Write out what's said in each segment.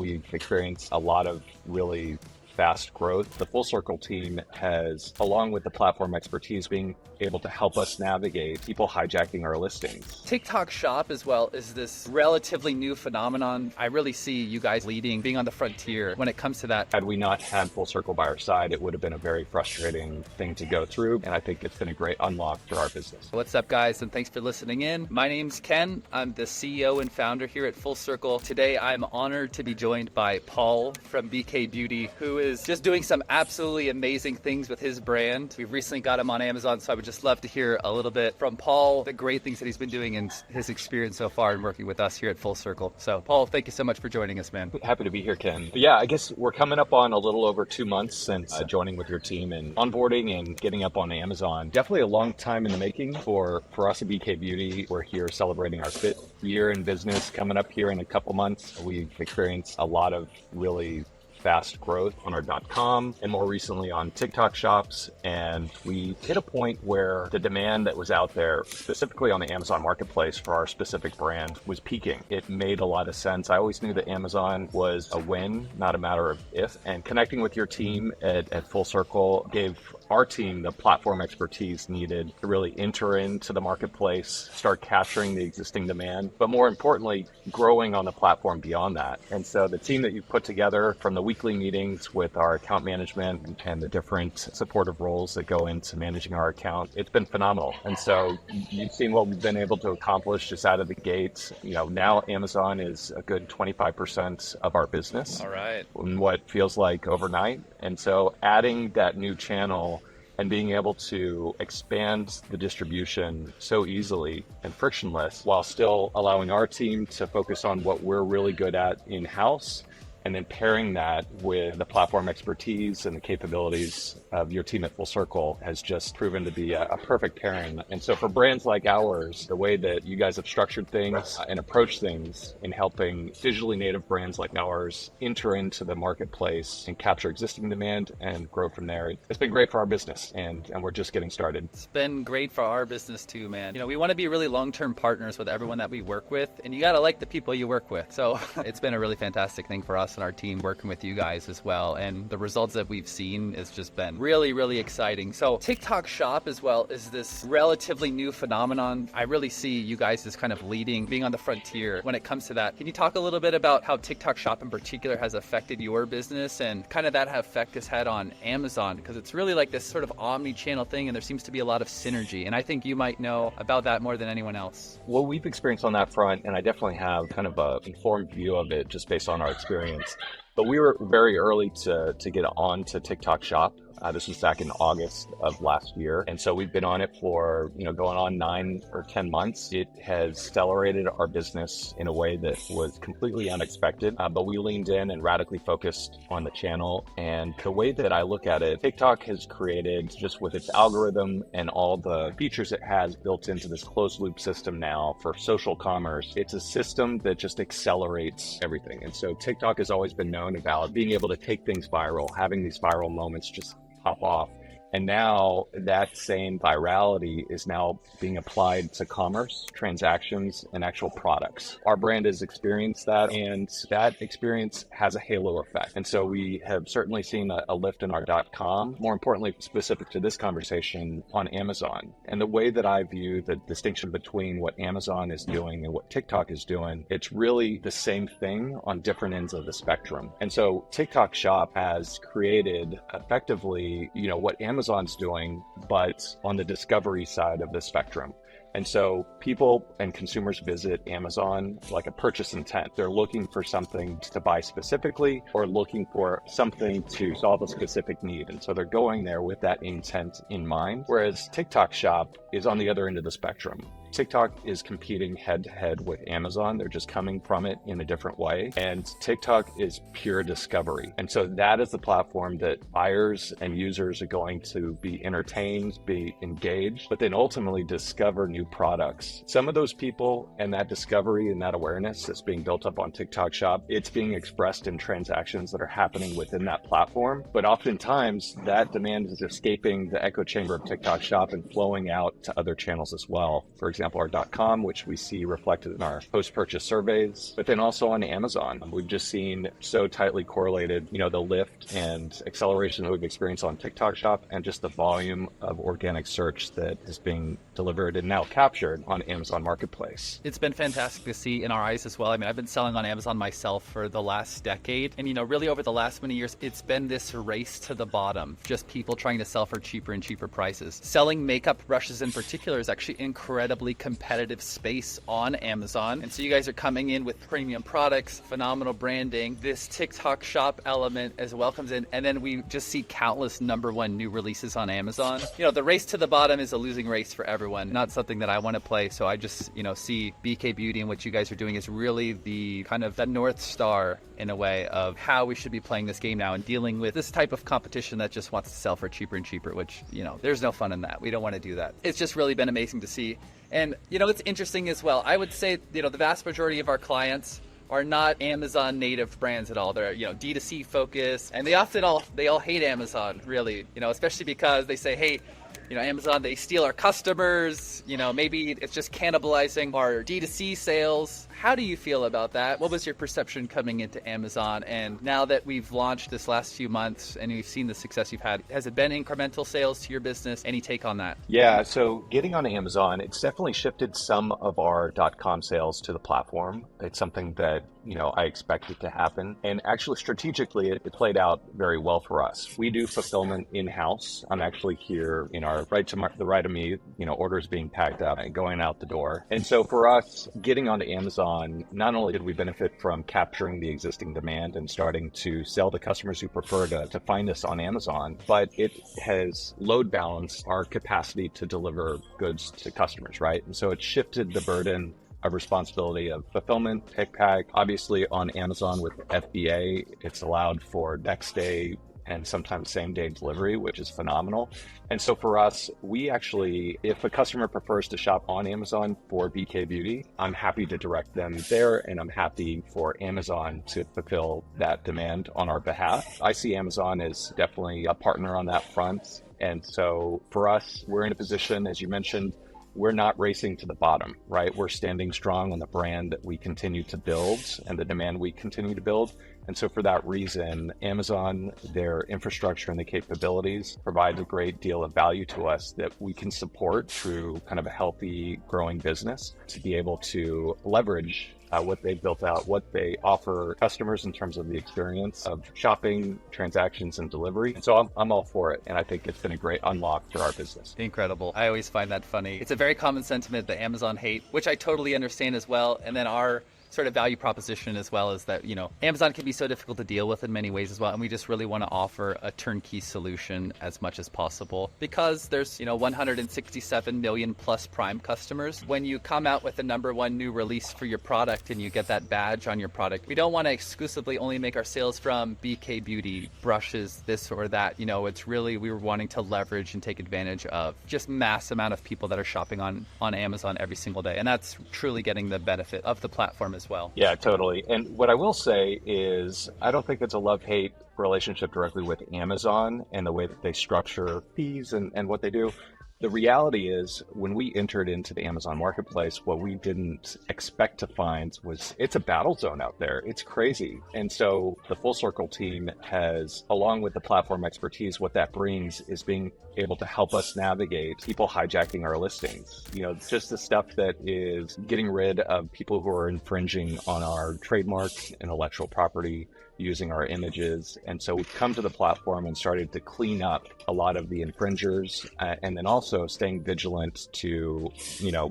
We've experienced a lot of really fast growth. The Full Circle team has, along with the platform expertise, being able to help us navigate people hijacking our listings. TikTok Shop as well is this relatively new phenomenon. I really see you guys leading, being on the frontier when it comes to that. Had we not had Full Circle by our side, it would have been a very frustrating thing to go through. And I think it's been a great unlock for our business. What's up, guys? And thanks for listening in. My name's Ken. I'm the CEO and founder here at Full Circle. Today, I'm honored to be joined by Paul from BK Beauty, who is just doing some absolutely amazing things with his brand. We've recently got him on Amazon, so I would just love to hear a little bit from Paul, the great things that he's been doing and his experience so far in working with us here at Full Circle. So, Paul, thank you so much for joining us, man. Happy to be here, Ken. But yeah, I guess we're coming up on a little over 2 months since joining with your team and onboarding and getting up on Amazon. Definitely a long time in the making for us at BK Beauty. We're here celebrating our 5th year in business coming up here in a couple months. We've experienced a lot of really fast growth on our .com and more recently on TikTok shops. And we hit a point where the demand that was out there, specifically on the Amazon marketplace for our specific brand, was peaking. It made a lot of sense. I always knew that Amazon was a win, not a matter of if. And connecting with your team at Full Circle gave our team the platform expertise needed to really enter into the marketplace, start capturing the existing demand, but more importantly, growing on the platform beyond that. And so the team that you've put together, from the weekly meetings with our account management and the different supportive roles that go into managing our account, it's been phenomenal. And so you've seen what we've been able to accomplish just out of the gates. You know, now Amazon is a good 25% of our business. All right. In what feels like overnight. And so adding that new channel and being able to expand the distribution so easily and frictionless while still allowing our team to focus on what we're really good at in-house, and then pairing that with the platform expertise and the capabilities of your team at Full Circle has just proven to be a perfect pairing. And so for brands like ours, the way that you guys have structured things and approached things in helping digitally native brands like ours enter into the marketplace and capture existing demand and grow from there, it's been great for our business, and we're just getting started. It's been great for our business too, man. You know, we want to be really long-term partners with everyone that we work with, and you got to like the people you work with. So it's been a really fantastic thing for us and our team working with you guys as well. And the results that we've seen has just been really, really exciting. So TikTok Shop as well is this relatively new phenomenon. I really see you guys as kind of leading, being on the frontier when it comes to that. Can you talk a little bit about how TikTok Shop in particular has affected your business and kind of that effect it's had on Amazon? Because it's really like this sort of omni-channel thing, and there seems to be a lot of synergy. And I think you might know about that more than anyone else. What we've experienced on that front, and I definitely have kind of an informed view of it just based on our experience, but we were very early to get on to TikTok Shop. This was back in August of last year. And so we've been on it for, going on 9 or 10 months. It has accelerated our business in a way that was completely unexpected, but we leaned in and radically focused on the channel. And the way that I look at it, TikTok has created, just with its algorithm and all the features it has built into this closed loop system now for social commerce, it's a system that just accelerates everything. And so TikTok has always been known about being able to take things viral, having these viral moments just pop off. And now that same virality is now being applied to commerce, transactions, and actual products. Our brand has experienced that, and that experience has a halo effect. And so we have certainly seen a lift in our .com, more importantly, specific to this conversation, on Amazon. And the way that I view the distinction between what Amazon is doing and what TikTok is doing, it's really the same thing on different ends of the spectrum. And so TikTok Shop has created effectively, what Amazon's doing, but on the discovery side of the spectrum. And so people and consumers visit Amazon like a purchase intent. They're looking for something to buy specifically or looking for something to solve a specific need. And so they're going there with that intent in mind. Whereas TikTok Shop is on the other end of the spectrum. TikTok is competing head to head with Amazon. They're just coming from it in a different way. And TikTok is pure discovery. And so that is the platform that buyers and users are going to be entertained, be engaged, but then ultimately discover new products. Some of those people and that discovery and that awareness that's being built up on TikTok Shop, it's being expressed in transactions that are happening within that platform. But oftentimes that demand is escaping the echo chamber of TikTok Shop and flowing out to other channels as well. For example, example, our .com, which we see reflected in our post-purchase surveys, but then also on Amazon. We've just seen so tightly correlated, the lift and acceleration that we've experienced on TikTok Shop and just the volume of organic search that is being delivered and now captured on Amazon Marketplace. It's been fantastic to see in our eyes as well. I mean, I've been selling on Amazon myself for the last decade. And, really over the last many years, it's been this race to the bottom. Just people trying to sell for cheaper and cheaper prices. Selling makeup brushes in particular is actually incredibly competitive space on Amazon. And so you guys are coming in with premium products, phenomenal branding. This TikTok Shop element as well comes in. And then we just see countless #1 new releases on Amazon. The race to the bottom is a losing race for everyone. Not something that I want to play. So I just, see BK Beauty and what you guys are doing is really the kind of the North Star in a way of how we should be playing this game now and dealing with this type of competition that just wants to sell for cheaper and cheaper, which, there's no fun in that. We don't want to do that. It's just really been amazing to see. And, it's interesting as well. I would say, the vast majority of our clients are not Amazon native brands at all. They're, D2C focused, and they all hate Amazon, really, especially because they say, hey, Amazon, they steal our customers, maybe it's just cannibalizing our D2C sales. How do you feel about that? What was your perception coming into Amazon? And now that we've launched this last few months and we've seen the success you've had, has it been incremental sales to your business? Any take on that? Yeah, so getting on Amazon, it's definitely shifted some of our .com sales to the platform. It's something that, I expected to happen. And actually, strategically, it played out very well for us. We do fulfillment in-house. I'm actually here in our the right of me, orders being packed up and going out the door. And so for us, getting onto Amazon, not only did we benefit from capturing the existing demand and starting to sell to customers who prefer to find us on Amazon, but it has load balanced our capacity to deliver goods to customers, right? And so it shifted the burden of responsibility of fulfillment, pick, pack. Obviously on Amazon with FBA, it's allowed for next day and sometimes same day delivery, which is phenomenal. And so for us, we actually, if a customer prefers to shop on Amazon for BK Beauty, I'm happy to direct them there, and I'm happy for Amazon to fulfill that demand on our behalf. I see Amazon as definitely a partner on that front. And so for us, we're in a position, as you mentioned, we're not racing to the bottom, right? We're standing strong on the brand that we continue to build and the demand we continue to build. And so for that reason, Amazon, their infrastructure and the capabilities provides a great deal of value to us that we can support through kind of a healthy, growing business to be able to leverage what they've built out, what they offer customers in terms of the experience of shopping, transactions, and delivery. And so I'm all for it. And I think it's been a great unlock for our business. Incredible. I always find that funny. It's a very common sentiment that Amazon hate, which I totally understand as well. And then our sort of value proposition as well is that, Amazon can be so difficult to deal with in many ways as well. And we just really want to offer a turnkey solution as much as possible because there's, 167 million plus Prime customers. When you come out with the #1 new release for your product and you get that badge on your product, we don't want to exclusively only make our sales from BK Beauty, brushes, this or that. It's really, we were wanting to leverage and take advantage of just mass amount of people that are shopping on Amazon every single day. And that's truly getting the benefit of the platform as well. Yeah, totally. And what I will say is I don't think it's a love-hate relationship directly with Amazon and the way that they structure fees and what they do. The reality is when we entered into the Amazon marketplace, what we didn't expect to find was it's a battle zone out there. It's crazy. And so the Full Circle team has, along with the platform expertise, what that brings is being able to help us navigate people hijacking our listings. Just the stuff that is getting rid of people who are infringing on our trademark, intellectual property, using our images. And so we've come to the platform and started to clean up a lot of the infringers and then also staying vigilant to,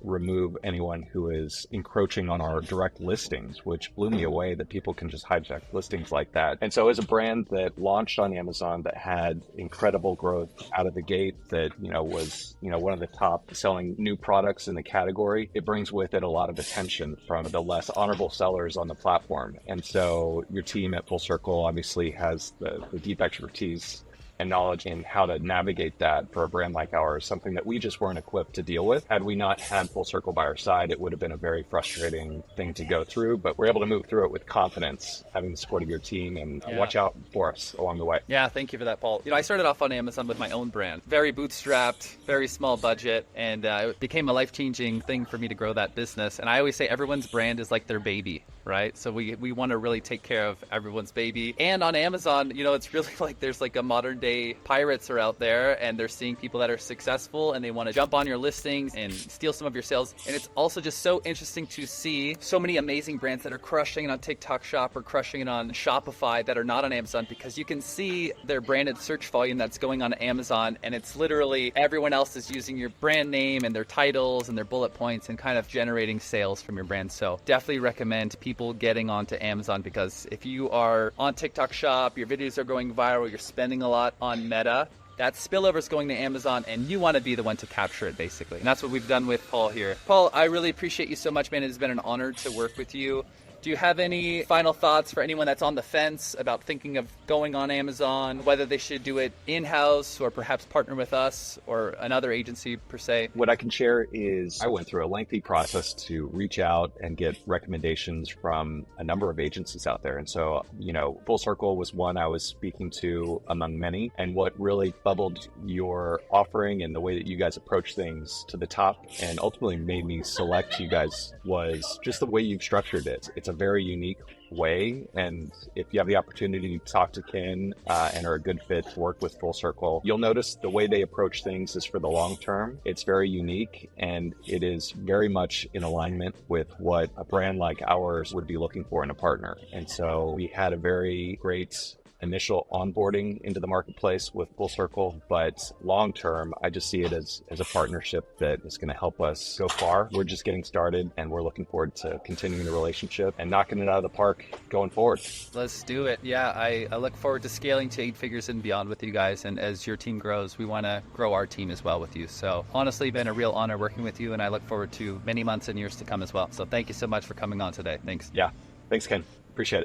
remove anyone who is encroaching on our direct listings, which blew me away that people can just hijack listings like that. And so as a brand that launched on Amazon that had incredible growth out of the gate, that, was, one of the top selling new products in the category, it brings with it a lot of attention from the less honorable sellers on the platform. And so your team at Full Circle obviously has the deep expertise and knowledge in how to navigate that for a brand like ours, something that we just weren't equipped to deal with. Had we not had Full Circle by our side, it would have been a very frustrating thing to go through, but we're able to move through it with confidence, having the support of your team, and watch out for us along the way. Yeah, thank you for that, Paul. I started off on Amazon with my own brand. Very bootstrapped, very small budget, and it became a life-changing thing for me to grow that business. And I always say everyone's brand is like their baby, right? So we want to really take care of everyone's baby. And on Amazon, it's really like there's like a modern day pirates are out there, and they're seeing people that are successful, and they want to jump on your listings and steal some of your sales. And it's also just so interesting to see so many amazing brands that are crushing it on TikTok Shop or crushing it on Shopify that are not on Amazon, because you can see their branded search volume that's going on Amazon, and it's literally everyone else is using your brand name and their titles and their bullet points and kind of generating sales from your brand. So definitely recommend people getting onto Amazon, because if you are on TikTok Shop, your videos are going viral, you're spending a lot on Meta, that spillover is going to Amazon, and you want to be the one to capture it, basically. And that's what we've done with Paul here. Paul, I really appreciate you so much, man. It has been an honor to work with you. Do you have any final thoughts for anyone that's on the fence about thinking of going on Amazon, whether they should do it in-house or perhaps partner with us or another agency per se? What I can share is I went through a lengthy process to reach out and get recommendations from a number of agencies out there. And so, Full Circle was one I was speaking to among many. And what really bubbled your offering and the way that you guys approach things to the top and ultimately made me select you guys was just the way you've structured it. It's a very unique way, and if you have the opportunity to talk to Ken and are a good fit to work with Full Circle, you'll notice the way they approach things is for the long term. It's very unique, and it is very much in alignment with what a brand like ours would be looking for in a partner. And so we had a very great initial onboarding into the marketplace with Full Circle, but long term, I just see it as a partnership that is going to help us go far. We're just getting started, and we're looking forward to continuing the relationship and knocking it out of the park going forward. Let's do it. Yeah, I look forward to scaling to 8 figures and beyond with you guys. And as your team grows, we want to grow our team as well with you. So honestly, been a real honor working with you, and I look forward to many months and years to come as well. So thank you so much for coming on today. Thanks. Yeah. Thanks, Ken. Appreciate it.